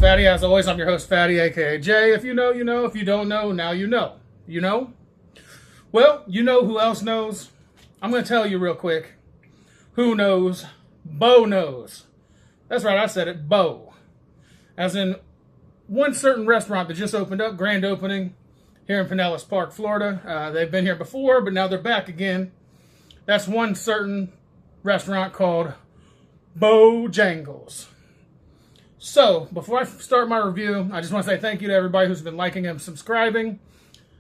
Fatty. As always, I'm your host, Fatty, aka Jay. If you know, you know. If you don't know, now you know. You know? Well, you know who else knows? I'm going to tell you real quick. Who knows? Bo knows. That's right, I said it, Bo. As in, one certain restaurant that just opened up, grand opening, here in Pinellas Park, Florida. They've been here before, but now they're back again. That's one certain restaurant called Bojangles. So, before I start my review, I just want to say thank you to everybody who's been liking and subscribing.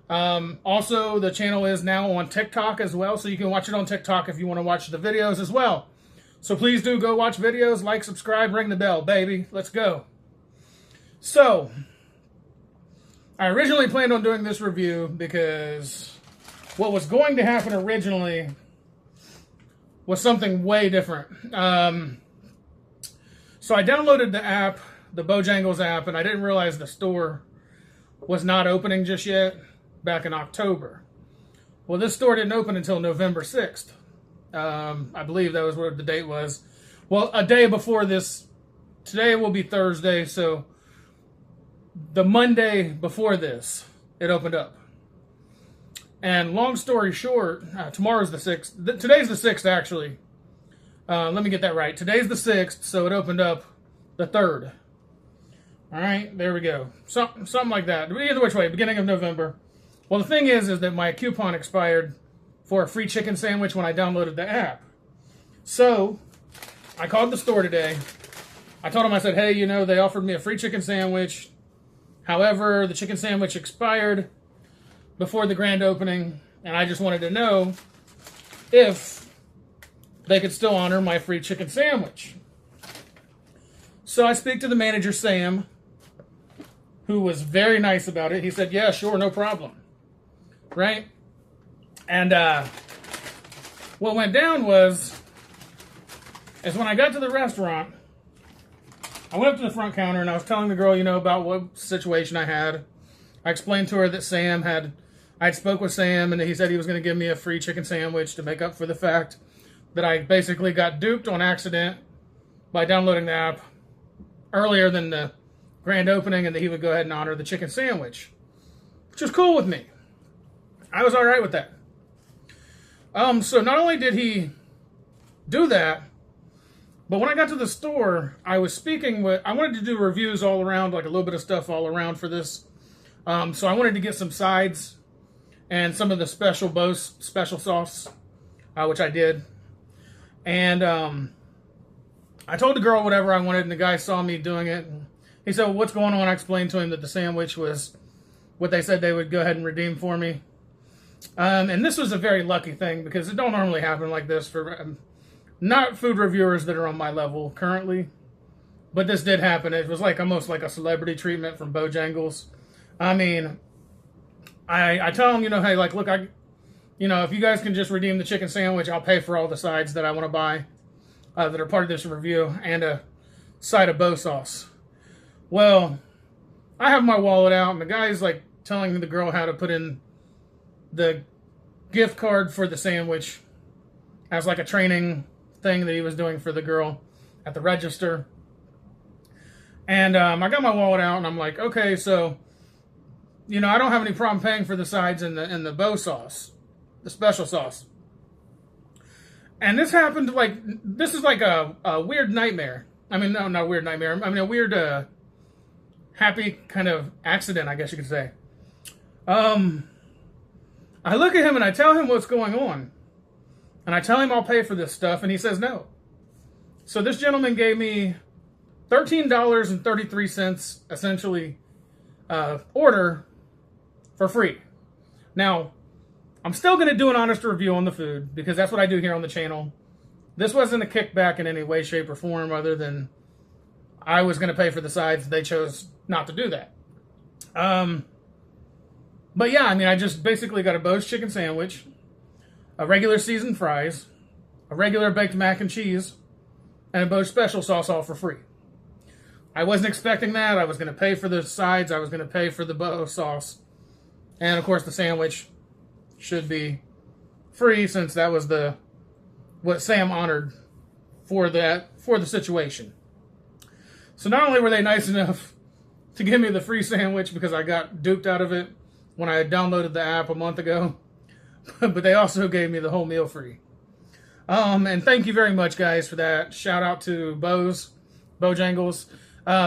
Also, the channel is now on TikTok as well, so you can watch it on TikTok if you want to watch the videos as well. So please do go watch videos, like, subscribe, ring the bell, baby. Let's go. So, I originally planned on doing this review because what was going to happen originally was something way different. So I downloaded the app, the Bojangles app, and I didn't realize the store was not opening just yet back in October. Well, this store didn't open until November 6th. I believe that was what the date was. Well, a day before this, today will be Thursday, so the Monday before this, it opened up. And long story short, tomorrow's the 6th. Today's the 6th, actually. Let me get that right. Today's the 6th, so it opened up the 3rd. All right, there we go. Something like that. Either which way, beginning of November. Well, the thing is that my coupon expired for a free chicken sandwich when I downloaded the app. So, I called the store today. I told them, I said, hey, you know, they offered me a free chicken sandwich. However, the chicken sandwich expired before the grand opening, and I just wanted to know if they could still honor my free chicken sandwich. So I speak to the manager, Sam, who was very nice about it. He said, yeah, sure, no problem. Right? And what went down is when I got to the restaurant, I went up to the front counter and I was telling the girl, you know, about what situation I had. I explained to her that I'd spoke with Sam and he said he was going to give me a free chicken sandwich to make up for the fact that I basically got duped on accident by downloading the app earlier than the grand opening, and that he would go ahead and honor the chicken sandwich, which was cool with me. I was all right with that. So not only did he do that, but when I got to the store, I wanted to do reviews all around, like a little bit of stuff all around for this. So I wanted to get some sides and some of the special sauce, which I did. And I told the girl whatever I wanted, and the guy saw me doing it. And he said, well, what's going on? I explained to him that the sandwich was what they said they would go ahead and redeem for me. And this was a very lucky thing, because it don't normally happen like this for not food reviewers that are on my level currently. But this did happen. It was like almost like a celebrity treatment from Bojangles. I mean, I tell them, you know, hey, like, look, if you guys can just redeem the chicken sandwich, I'll pay for all the sides that I want to buy that are part of this review, and a side of Bo sauce. Well, I have my wallet out, and the guy's like telling the girl how to put in the gift card for the sandwich as like a training thing that he was doing for the girl at the register. And I got my wallet out, and I'm like, okay, so, you know, I don't have any problem paying for the sides and the Bo sauce. The special sauce. And this happened this is like a weird nightmare. I mean, no, not a weird nightmare. I mean, a weird, happy kind of accident, I guess you could say. I look at him and I tell him what's going on. And I tell him I'll pay for this stuff, and he says no. So this gentleman gave me $13.33, essentially, order for free. Now, I'm still going to do an honest review on the food, because that's what I do here on the channel. This wasn't a kickback in any way, shape, or form, other than I was going to pay for the sides. They chose not to do that. But yeah, I mean, I just basically got a Bo's chicken sandwich, a regular seasoned fries, a regular baked mac and cheese, and a Bo's special sauce, all for free. I wasn't expecting that. I was going to pay for the sides. I was going to pay for the Bo sauce. And, of course, the sandwich should be free, since that was what Sam honored for the situation. So not only were they nice enough to give me the free sandwich because I got duped out of it when I had downloaded the app a month ago. But they also gave me the whole meal free. And thank you very much, guys, for that. Shout out to Bojangles.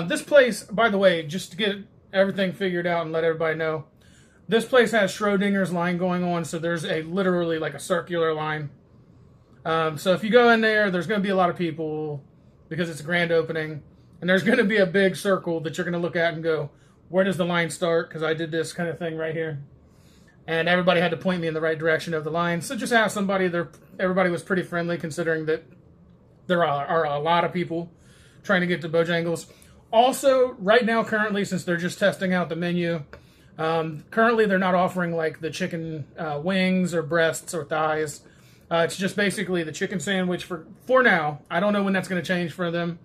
This place, by the way, just to get everything figured out and let everybody know, this place has Schrodinger's line going on, so there's literally like a circular line. So if you go in there, there's going to be a lot of people because it's a grand opening, and there's going to be a big circle that you're going to look at and go, where does the line start? Because I did this kind of thing right here. And everybody had to point me in the right direction of the line. So just ask somebody. Everybody was pretty friendly considering that there are a lot of people trying to get to Bojangles. Also, right now, currently, since they're just testing out the menu, currently they're not offering like the chicken wings or breasts or thighs. It's just basically the chicken sandwich for now. I don't know when that's going to change for them.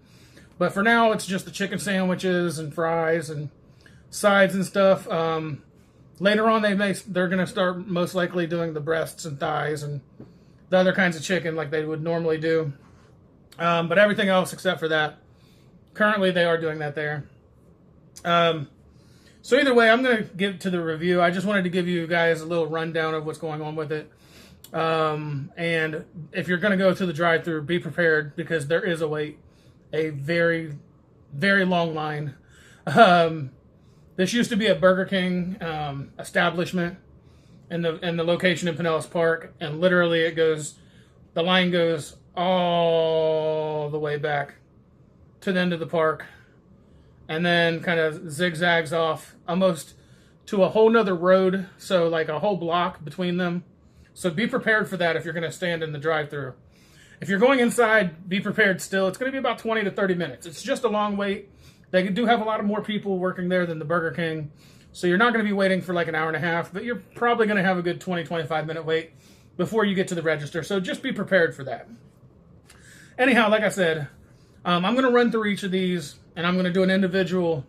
But for now, it's just the chicken sandwiches and fries and sides and stuff. Later on, they're going to start most likely doing the breasts and thighs and the other kinds of chicken like they would normally do. But everything else except for that, currently they are doing that there. So either way, I'm going to get to the review. I just wanted to give you guys a little rundown of what's going on with it. And if you're going to go to the drive-thru, be prepared because there is a very, very long line. This used to be a Burger King establishment in the location in Pinellas Park, and literally the line goes all the way back to the end of the park, and then kind of zigzags off almost to a whole nother road, so like a whole block between them. So be prepared for that if you're going to stand in the drive-thru. If you're going inside, be prepared still. It's going to be about 20 to 30 minutes. It's just a long wait. They do have a lot of more people working there than the Burger King. So you're not going to be waiting for like an hour and a half, but you're probably going to have a good 20, 25 minute wait before you get to the register. So just be prepared for that. Anyhow, like I said, I'm going to run through each of these, and I'm going to do an individual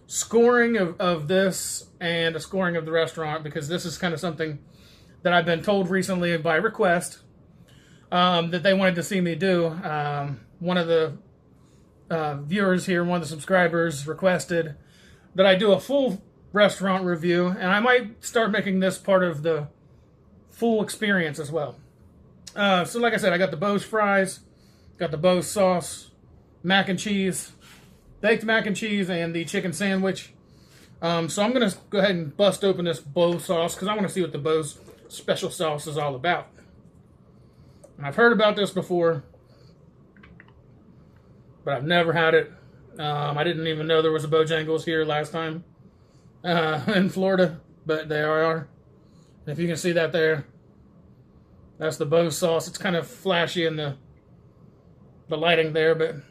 scoring of this and a scoring of the restaurant, because this is kind of something that I've been told recently by request that they wanted to see me do. One of the viewers here, one of the subscribers, requested that I do a full restaurant review, and I might start making this part of the full experience as well. So like I said, I got the Bo's fries, got the Bo's sauce, mac and cheese, baked mac and cheese, and the chicken sandwich. So I'm going to go ahead and bust open this Bo sauce because I want to see what the Bo's special sauce is all about. And I've heard about this before, but I've never had it. I didn't even know there was a Bojangles here last time in Florida, but there are. If you can see that there, that's the Bo sauce. It's kind of flashy in the lighting there,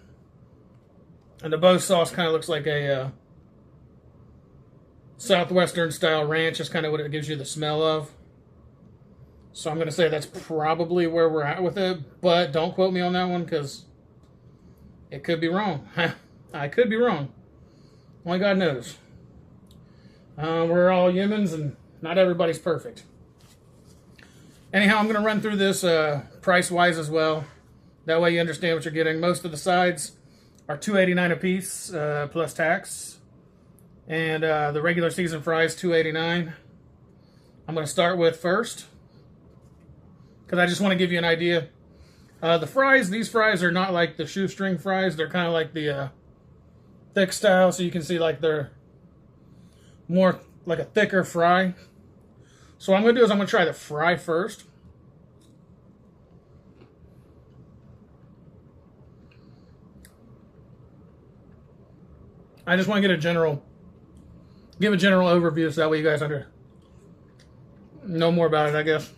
and the Bo sauce kind of looks like a Southwestern style ranch. Is kind of what it gives you the smell of. So I'm going to say that's probably where we're at with it, but don't quote me on that one because it could be wrong. I could be wrong. Only God knows. We're all humans, and not everybody's perfect. Anyhow, I'm going to run through this price-wise as well. That way you understand what you're getting. Most of the sides are $2.89 a piece plus tax. And the regular season fries, $2.89. I'm going to start with first, because I just want to give you an idea. The fries, these fries are not like the shoestring fries. They're kind of like the thick style, so you can see like they're more like a thicker fry. So what I'm going to do is I'm going to try the fry first. I just want to give a general overview so that way you guys know more about it, I guess.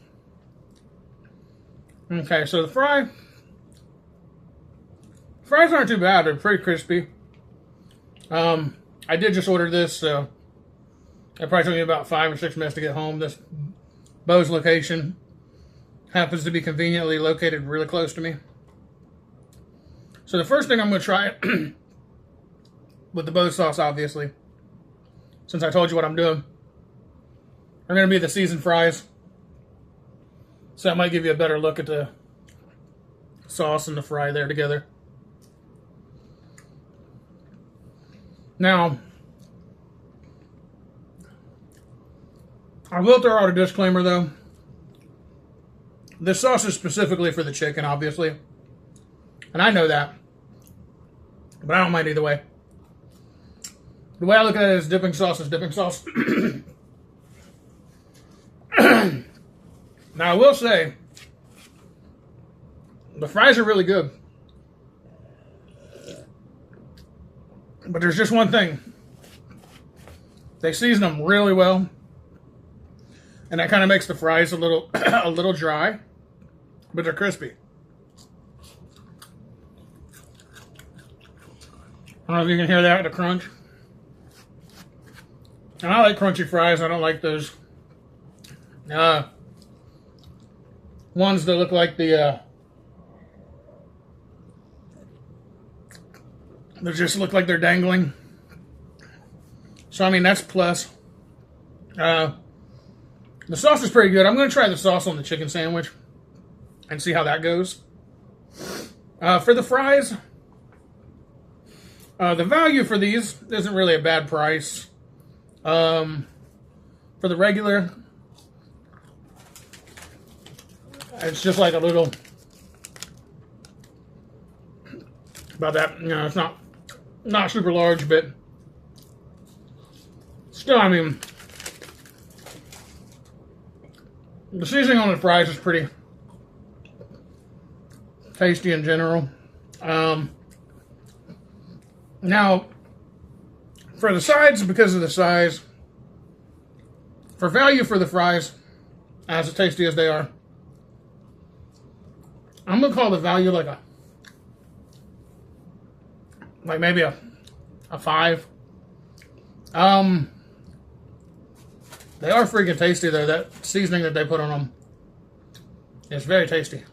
Okay, so the fries aren't too bad. They're pretty crispy. I did just order this, so it probably took me about 5 or 6 minutes to get home. This Bo's location happens to be conveniently located really close to me. So the first thing I'm going to try with the Bo sauce, obviously, since I told you what I'm doing, are going to be the seasoned fries. So that might give you a better look at the sauce and the fry there together. Now, I will throw out a disclaimer though. This sauce is specifically for the chicken, obviously. And I know that. But I don't mind either way. The way I look at it is dipping sauce is dipping sauce. Now I will say, the fries are really good. But there's just one thing. They season them really well. And that kind of makes the fries a little a little dry. But they're crispy. I don't know if you can hear that, the crunch. And I like crunchy fries. I don't like those ones that look like the they just look like they're dangling. So I mean that's plus. The sauce is pretty good. I'm going to try the sauce on the chicken sandwich and see how that goes. For the fries, the value for these isn't really a bad price. For the regular, it's just like a little, about that, you know, it's not super large, but still, I mean, the seasoning on the fries is pretty tasty in general. Now, for the sides, because of the size, for value for the fries, as tasty as they are, I'm gonna call the value like maybe a 5. They are freaking tasty though. That seasoning that they put on them is very tasty.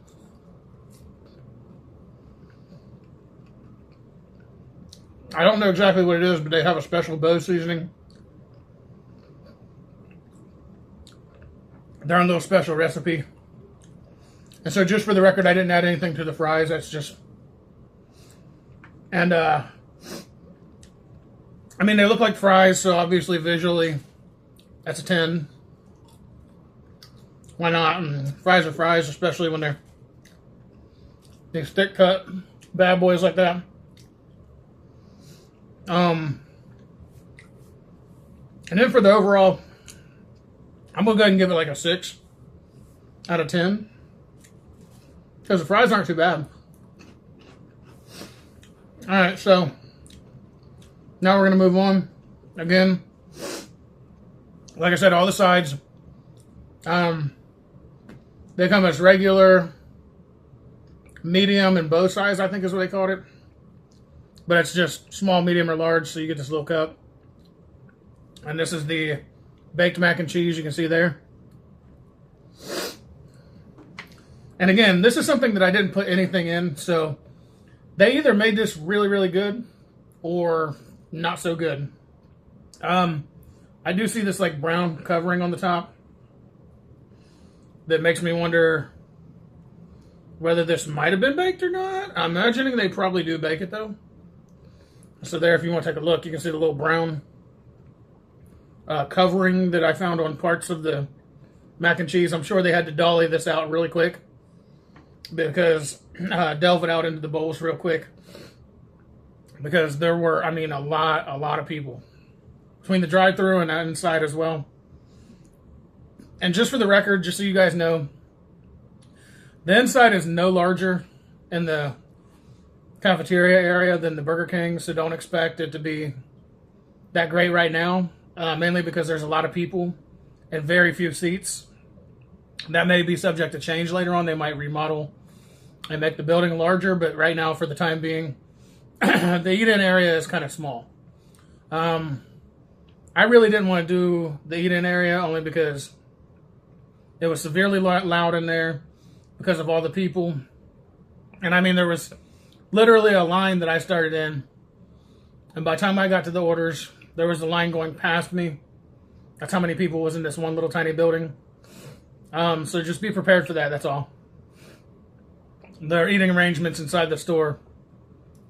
I don't know exactly what it is, but they have a special bow seasoning. Their own little special recipe. And so just for the record, I didn't add anything to the fries. That's just... And, I mean, they look like fries, so obviously visually, that's a 10. Why not? And fries are fries, especially when they're these thick cut bad boys like that. And then for the overall, I'm gonna go ahead and give it like a 6 out of 10 because the fries aren't too bad. All right, so now we're gonna move on. Again, like I said, all the sides, they come as regular, medium, and bow size, I think is what they called it. But it's just small, medium, or large, so you get this little cup. And this is the baked mac and cheese you can see there. And again, this is something that I didn't put anything in, so they either made this really, really good or not so good. I do see this like brown covering on the top that makes me wonder whether this might have been baked or not. I'm imagining they probably do bake it though. So there, if you want to take a look, you can see the little brown covering that I found on parts of the mac and cheese. I'm sure they had to dolly this out really quick because delve it out into the bowls real quick because there were, I mean, a lot of people between the drive-thru and inside as well. And just for the record, just so you guys know, the inside is no larger in the cafeteria area than the Burger King, so don't expect it to be that great right now, mainly because there's a lot of people and very few seats. That may be subject to change later on. They might remodel and make the building larger, but right now, for the time being, the eat-in area is kind of small. I really didn't want to do the eat-in area only because it was severely loud in there because of all the people. And I mean, there was literally a line that I started in, and by the time I got to the orders, there was a line going past me. That's how many people was in this one little tiny building. So just be prepared for that, that's all. Their eating arrangements inside the store,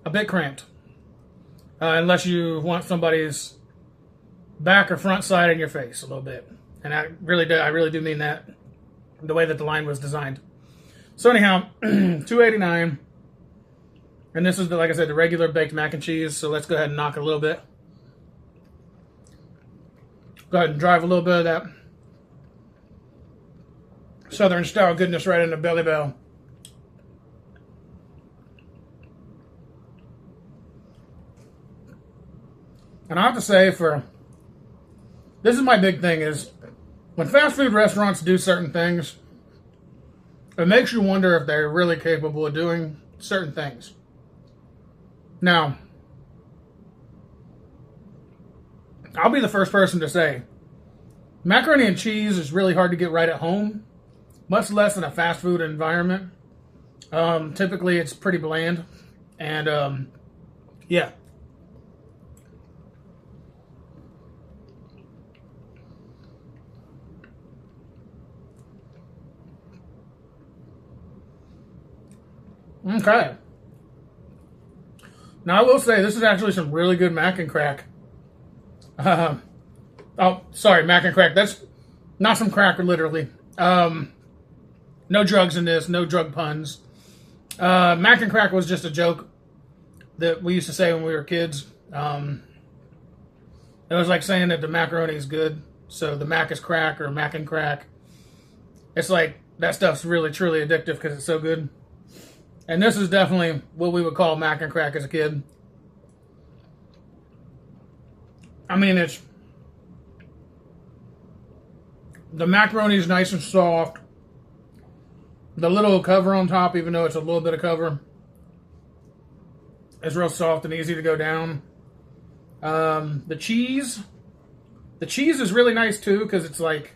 a bit cramped. Unless you want somebody's back or front side in your face a little bit. And I really do mean that, the way that the line was designed. So anyhow, $2.89. And this is, like I said, the regular baked mac and cheese. So let's go ahead and knock a little bit. Go ahead and drive a little bit of that Southern style goodness right in the belly bell. And I have to say, this is my big thing, is when fast food restaurants do certain things, it makes you wonder if they're really capable of doing certain things. Now, I'll be the first person to say, macaroni and cheese is really hard to get right at home, much less in a fast food environment. Typically, it's pretty bland. And, yeah. Okay. Now, I will say, this is actually some really good mac and crack. Oh, sorry, mac and crack. That's not some cracker, literally. No drugs in this, no drug puns. Mac and crack was just a joke that we used to say when we were kids. It was like saying that the macaroni is good, so the mac is crack, or mac and crack. It's like, that stuff's really, truly addictive because it's so good. And this is definitely what we would call mac and crack as a kid. I mean, the macaroni is nice and soft. The little cover on top, even though it's a little bit of cover, is real soft and easy to go down. The cheese is really nice too, because it's like,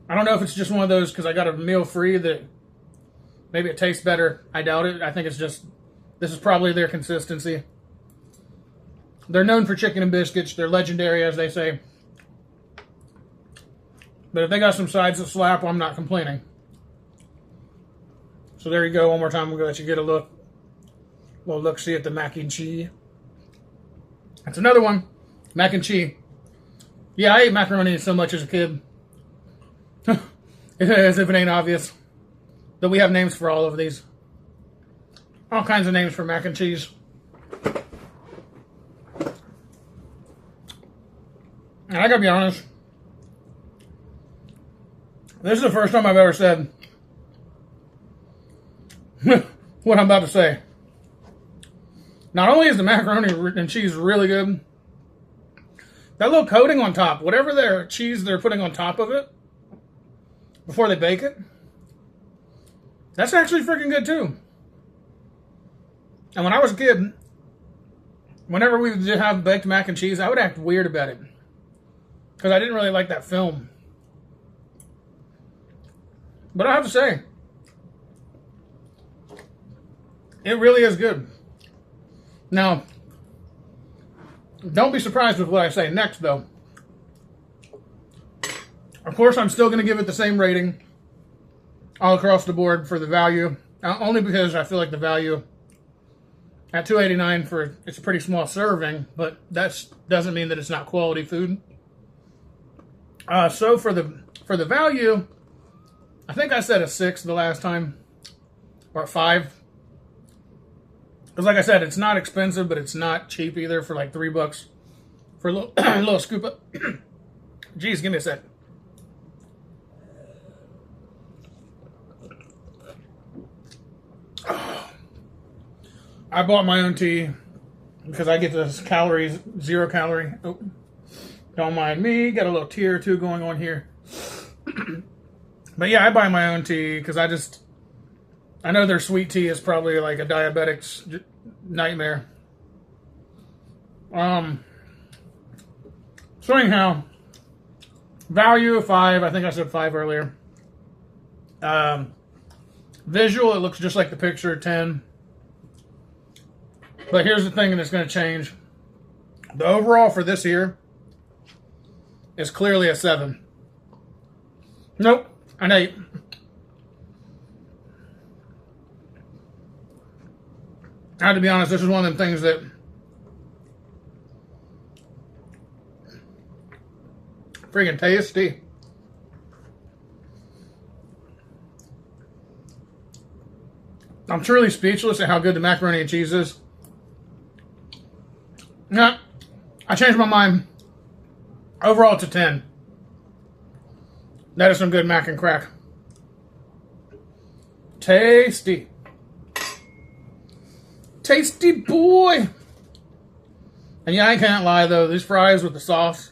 I don't know if it's just one of those, because I got a meal free, that maybe it tastes better. I doubt it. I think it's just, this is probably their consistency. They're known for chicken and biscuits. They're legendary, as they say. But if they got some sides that slap, I'm not complaining. So there you go. One more time, I'm going to let you get a little look-see at the mac and cheese. That's another one. Mac and cheese. Yeah, I ate macaroni so much as a kid. As if it ain't obvious. But we have names for all of these. All kinds of names for mac and cheese. And I gotta be honest, this is the first time I've ever said what I'm about to say. Not only is the macaroni and cheese really good, that little coating on top, whatever their cheese they're putting on top of it before they bake it, that's actually freaking good too. And when I was a kid, whenever we would have baked mac and cheese, I would act weird about it, because I didn't really like that film. But I have to say, it really is good. Now, don't be surprised with what I say next, though. Of course, I'm still going to give it the same rating all across the board for the value. Only because I feel like the value at $2.89 it's a pretty small serving, but that doesn't mean that it's not quality food. So for the value, I think I said a 6 the last time, or a 5. Because like I said, it's not expensive, but it's not cheap either, for like $3 for a little, a little scoop up. Jeez, give me a sec. I bought my own tea because I get this calories, 0 calorie. Oh, don't mind me. Got a little tea or two going on here. But yeah, I buy my own tea because I know their sweet tea is probably like a diabetic's nightmare. So anyhow, value of 5. I think I said 5 earlier. Visual, it looks just like the picture, 10. But here's the thing that's going to change. The overall for this here is clearly a 7. Nope, an 8. I have to be honest, this is one of them things that Freaking tasty. I'm truly speechless at how good the macaroni and cheese is. Yeah, I changed my mind. Overall, it's a 10. That is some good mac and crack. Tasty. Tasty boy. And yeah, I can't lie though. These fries with the sauce,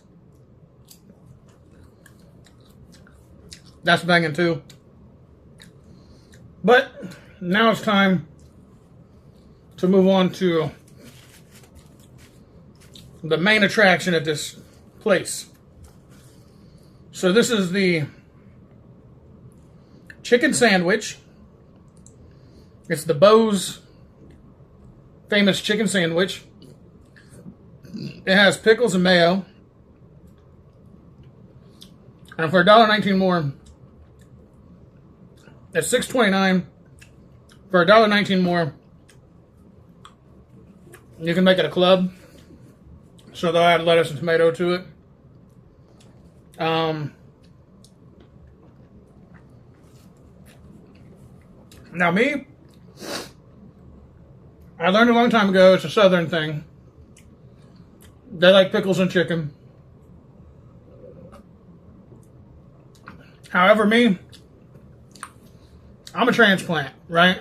that's banging too. But now it's time to move on to the main attraction at this place. So this is the chicken sandwich. It's the Bo's famous chicken sandwich. It has pickles and mayo. And for $1.19 more, it's $6.29. For $1.19 more, you can make it a club. So they'll add lettuce and tomato to it. Now me, I learned a long time ago, it's a southern thing. They like pickles and chicken. However, me, I'm a transplant, right?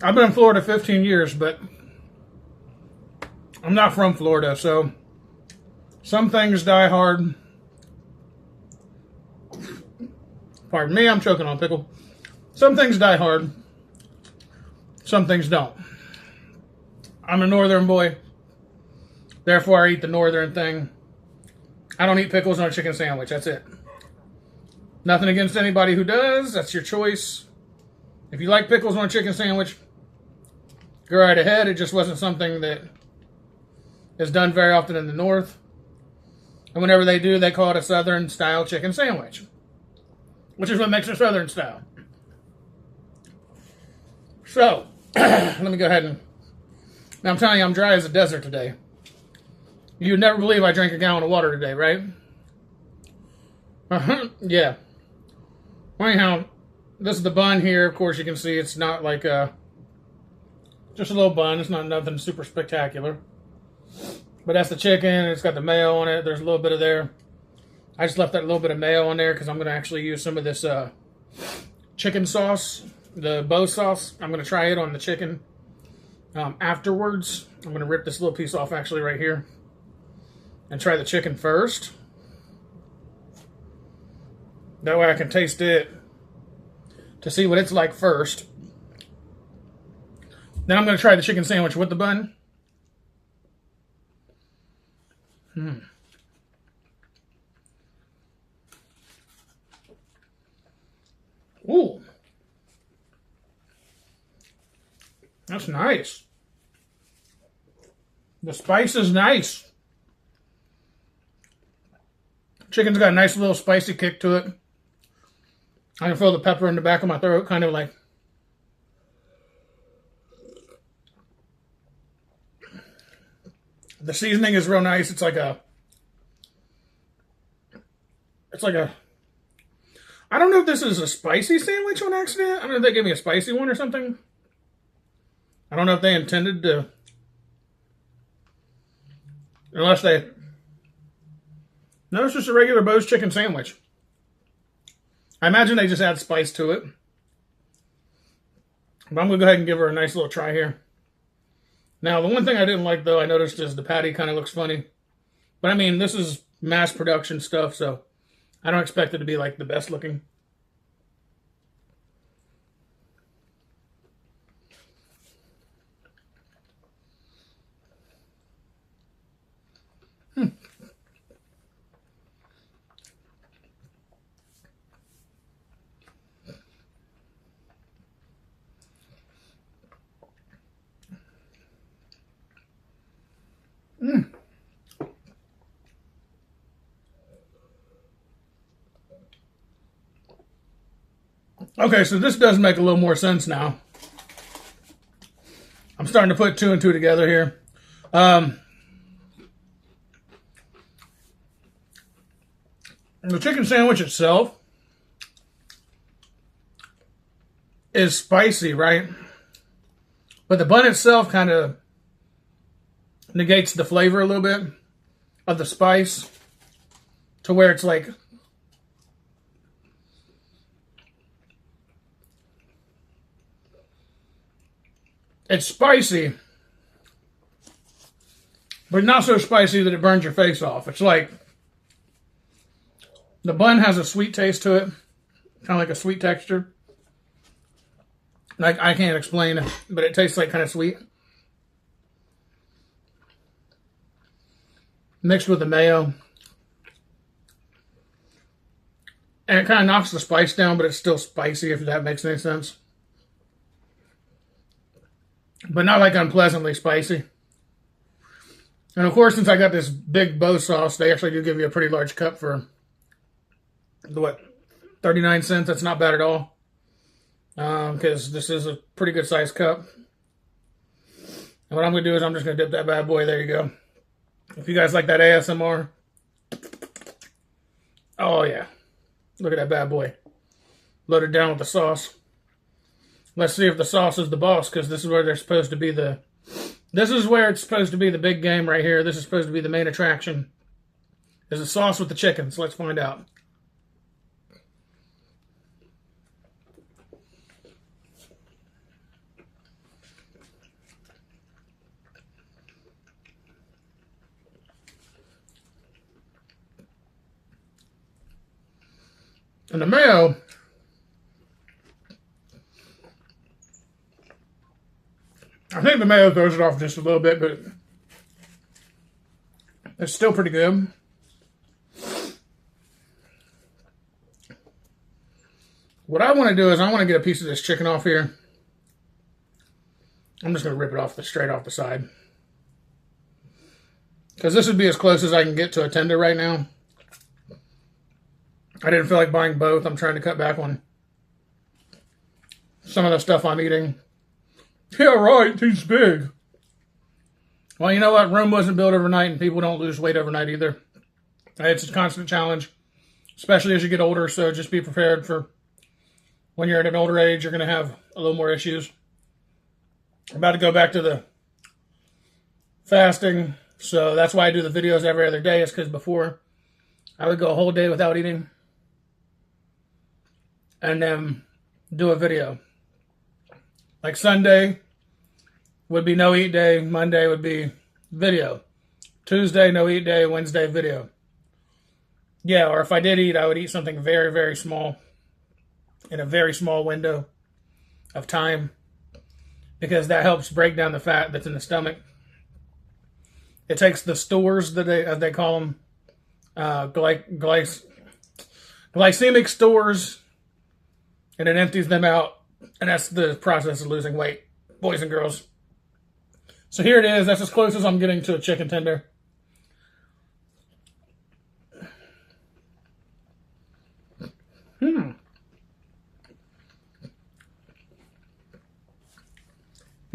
I've been in Florida 15 years, but I'm not from Florida, so some things die hard. Pardon me, I'm choking on pickle. Some things die hard. Some things don't. I'm a northern boy. Therefore, I eat the northern thing. I don't eat pickles on a chicken sandwich. That's it. Nothing against anybody who does. That's your choice. If you like pickles on a chicken sandwich, go right ahead. It just wasn't something that is done very often in the North. And whenever they do, they call it a Southern style chicken sandwich, which is what makes it Southern style. So, let me go ahead and... Now, I'm telling you, I'm dry as a desert today. You'd never believe I drank a gallon of water today, right? Yeah. Well, anyhow, this is the bun here. Of course, you can see it's not like just a little bun. It's not nothing super spectacular. But that's the chicken. It's got the mayo on it. There's a little bit of there. I just left that little bit of mayo on there because I'm going to actually use some of this chicken sauce, the Bo sauce. I'm going to try it on the chicken afterwards. I'm going to rip this little piece off actually right here and try the chicken first. That way I can taste it to see what it's like first. Then I'm going to try the chicken sandwich with the bun. Ooh. That's nice. The spice is nice. Chicken's got a nice little spicy kick to it. I can feel the pepper in the back of my throat, kind of like. The seasoning is real nice. It's like a, I don't know if this is a spicy sandwich on accident. I don't know if they gave me a spicy one or something. I don't know if they intended to, unless they, no, it's just a regular Bo's chicken sandwich. I imagine they just add spice to it. But I'm going to go ahead and give her a nice little try here. Now, the one thing I didn't like, though, I noticed is the patty kind of looks funny. But, I mean, this is mass production stuff, so I don't expect it to be, like, the best looking. Okay, so this does make a little more sense now. I'm starting to put two and two together here. The chicken sandwich itself is spicy, right? But the bun itself kind of negates the flavor a little bit of the spice to where it's like it's spicy, but not so spicy that it burns your face off. It's like the bun has a sweet taste to it, kind of like a sweet texture. Like, I can't explain it, but it tastes like kind of sweet. Mixed with the mayo. And it kind of knocks the spice down, but it's still spicy, if that makes any sense. But not like unpleasantly spicy. And of course, since I got this big bow sauce, they actually do give you a pretty large cup for, what, 39 cents? That's not bad at all. Because this is a pretty good sized cup. And what I'm going to do is I'm just going to dip that bad boy. There you go. If you guys like that ASMR. Oh, yeah. Look at that bad boy. Loaded down with the sauce. Let's see if the sauce is the boss, because this is where they're supposed to be the... This is where it's supposed to be the big game right here. This is supposed to be the main attraction. Is the sauce with the chicken. So let's find out. And the mayo, I think the mayo throws it off just a little bit, but it's still pretty good. What I want to do is I want to get a piece of this chicken off here. I'm just going to rip it off straight off the side. Because this would be as close as I can get to a tender right now. I didn't feel like buying both. I'm trying to cut back on some of the stuff I'm eating. Yeah, right. He's big. Well, you know what? Rome wasn't built overnight, and people don't lose weight overnight either. It's a constant challenge, especially as you get older. So just be prepared for when you're at an older age, you're going to have a little more issues. I'm about to go back to the fasting. So that's why I do the videos every other day, is because before I would go a whole day without eating and then do a video. Like Sunday would be no eat day. Monday would be video. Tuesday, no eat day. Wednesday, video. Yeah, or if I did eat, I would eat something very, very small in a very small window of time, because that helps break down the fat that's in the stomach. It takes the stores that as they call them, glycemic stores, and it empties them out, and that's the process of losing weight, boys and girls. So here it is. That's as close as I'm getting to a chicken tender.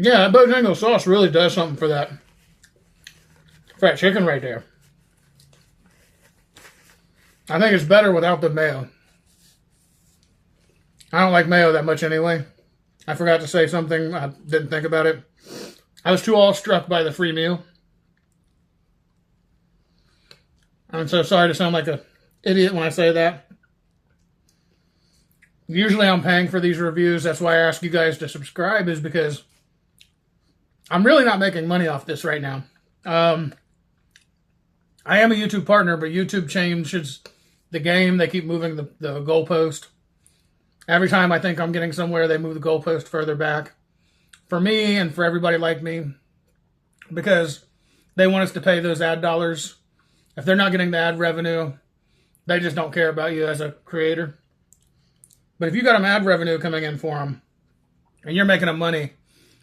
Yeah, that Bojangles sauce really does something for that chicken right there. I think it's better without the mayo. I don't like mayo that much anyway. I forgot to say something. I didn't think about it. I was too awestruck by the free meal. I'm so sorry to sound like an idiot when I say that. Usually I'm paying for these reviews. That's why I ask you guys to subscribe, is because I'm really not making money off this right now. I am a YouTube partner, but YouTube changes the game. They keep moving the goalpost. Every time I think I'm getting somewhere, they move the goalpost further back. For me and for everybody like me, because they want us to pay those ad dollars. If they're not getting the ad revenue, they just don't care about you as a creator. But if you got an ad revenue coming in for them, and you're making them money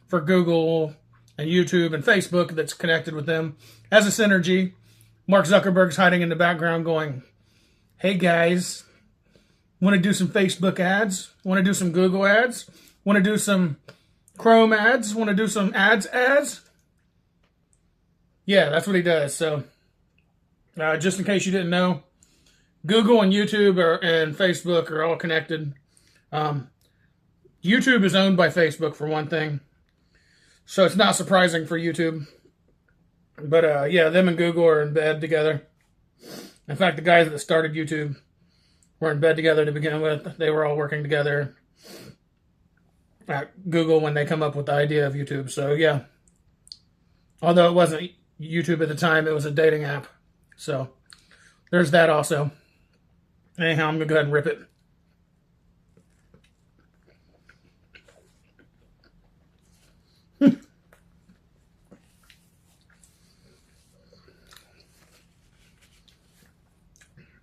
for Google and YouTube and Facebook that's connected with them as a synergy, Mark Zuckerberg's hiding in the background going, hey guys, want to do some Facebook ads? Want to do some Google ads? Want to do some Chrome ads? Want to do some ads? Yeah, that's what he does. So just in case you didn't know, Google and YouTube and Facebook are all connected. YouTube is owned by Facebook for one thing, so it's not surprising for YouTube. But yeah, them and Google are in bed together. In fact, the guys that started YouTube were in bed together to begin with. They were all working together at Google when they come up with the idea of YouTube. So yeah, although it wasn't YouTube at the time, it was a dating app. So there's that also. Anyhow, I'm going to go ahead and rip it.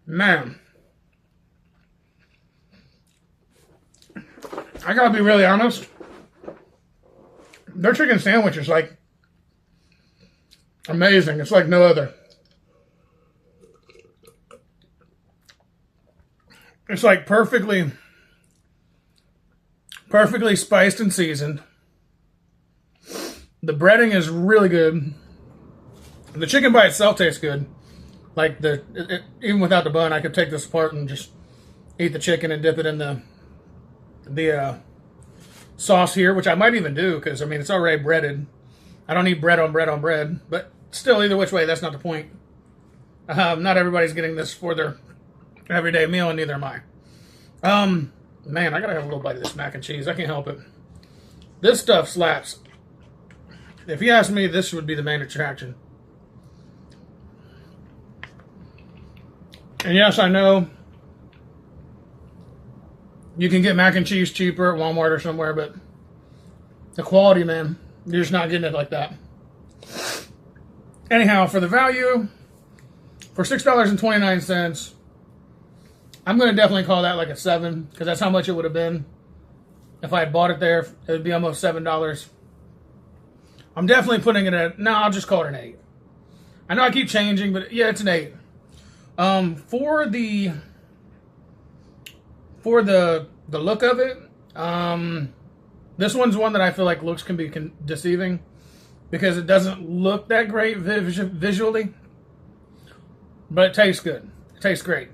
Man, I gotta be really honest. Their chicken sandwich is like amazing. It's like no other. It's like perfectly spiced and seasoned. The breading is really good. The chicken by itself tastes good. Like even without the bun, I could take this apart and just eat the chicken and dip it in the sauce here, which I might even do because I mean it's already breaded. I don't need bread on bread on bread, but still, either which way, that's not the point. Not everybody's getting this for their everyday meal, and neither am I. Man, I gotta have a little bite of this mac and cheese. I can't help it. This stuff slaps. If you ask me, this would be the main attraction. And yes, I know you can get mac and cheese cheaper at Walmart or somewhere, but the quality, man, you're just not getting it like that. Anyhow, for the value, for $6.29, I'm going to definitely call that like a 7, because that's how much it would have been if I had bought it there. It would be almost $7. I'm definitely putting it at, no, I'll just call it an 8. I know I keep changing, but yeah, it's an 8. For the look of it, this one's one that I feel like looks can be deceiving because it doesn't look that great visually, but it tastes good. It tastes great.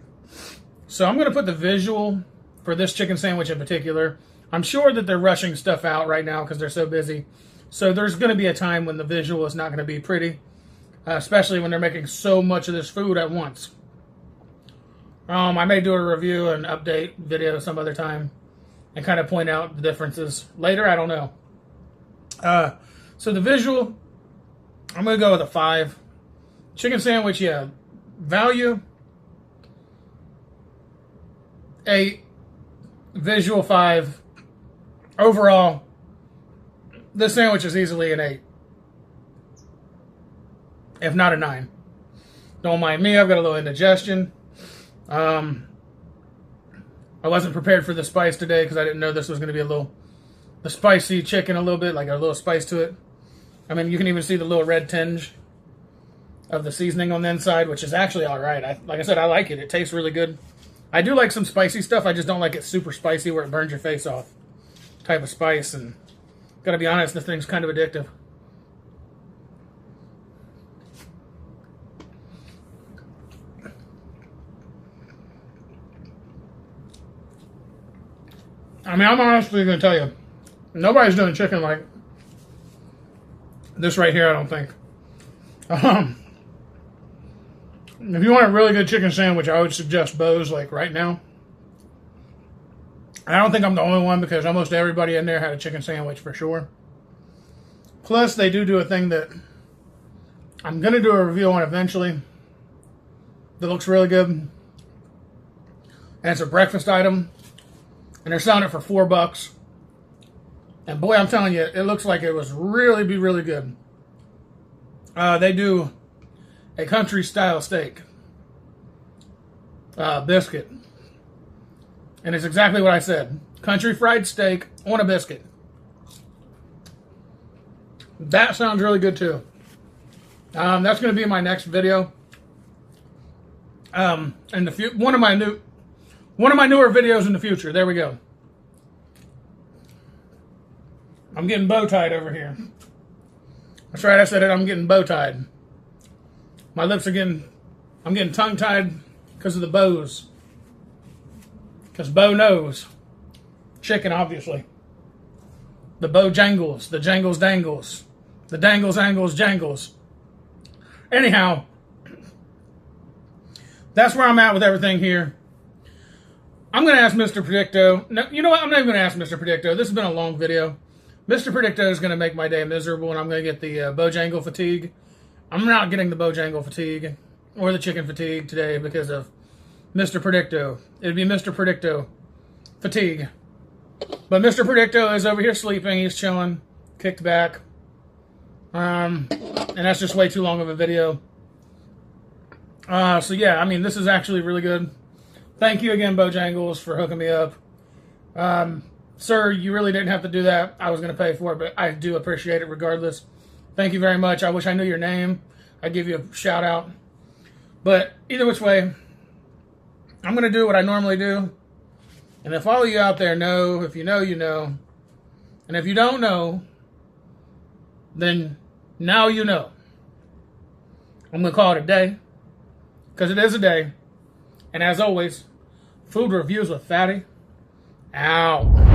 So I'm going to put the visual for this chicken sandwich in particular. I'm sure that they're rushing stuff out right now because they're so busy. So there's going to be a time when the visual is not going to be pretty, especially when they're making so much of this food at once. I may do a review and update video some other time and kind of point out the differences later. I don't know. So the visual, I'm going to go with a 5. Chicken sandwich, yeah. Value, 8. Visual, 5. Overall, this sandwich is easily an 8. If not a 9. Don't mind me, I've got a little indigestion. I wasn't prepared for the spice today because I didn't know this was going to be the spicy chicken a little bit, like a little spice to it. I mean, you can even see the little red tinge of the seasoning on the inside, which is actually all right. Like I said, I like it. It tastes really good. I do like some spicy stuff. I just don't like it super spicy where it burns your face off type of spice. And gotta be honest, this thing's kind of addictive. I mean, I'm honestly going to tell you, nobody's doing chicken like this right here, I don't think. If you want a really good chicken sandwich, I would suggest Bo's, like right now. I don't think I'm the only one because almost everybody in there had a chicken sandwich for sure. Plus, they do a thing that I'm going to do a review on eventually that looks really good. And it's a breakfast item. And they're selling it for $4. And boy, I'm telling you, it looks like it was really good. They do a country style steak biscuit. And it's exactly what I said. Country fried steak on a biscuit. That sounds really good too. That's going to be my next video. And one of my newer videos in the future. There we go. I'm getting bow tied over here. That's right, I said it. I'm getting bow tied. My lips are I'm getting tongue tied because of the bows. Because Bo knows. Chicken, obviously. The Bojangles, the Jangles Dangles, the Dangles Angles Jangles. Anyhow, that's where I'm at with everything here. I'm going to ask Mr. Predicto. No, you know what? I'm not even going to ask Mr. Predicto. This has been a long video. Mr. Predicto is going to make my day miserable, and I'm going to get the Bojangle fatigue. I'm not getting the Bojangle fatigue or the chicken fatigue today because of Mr. Predicto. It'd be Mr. Predicto fatigue. But Mr. Predicto is over here sleeping. He's chilling, kicked back. And that's just way too long of a video. So yeah, I mean, this is actually really good. Thank you again, Bojangles, for hooking me up. Sir, you really didn't have to do that. I was going to pay for it, but I do appreciate it regardless. Thank you very much. I wish I knew your name. I'd give you a shout out. But either which way, I'm going to do what I normally do. And if all of you out there know, if you know, you know. And if you don't know, then now you know. I'm going to call it a day. Because it is a day. And as always, food reviews with Fatty. Out.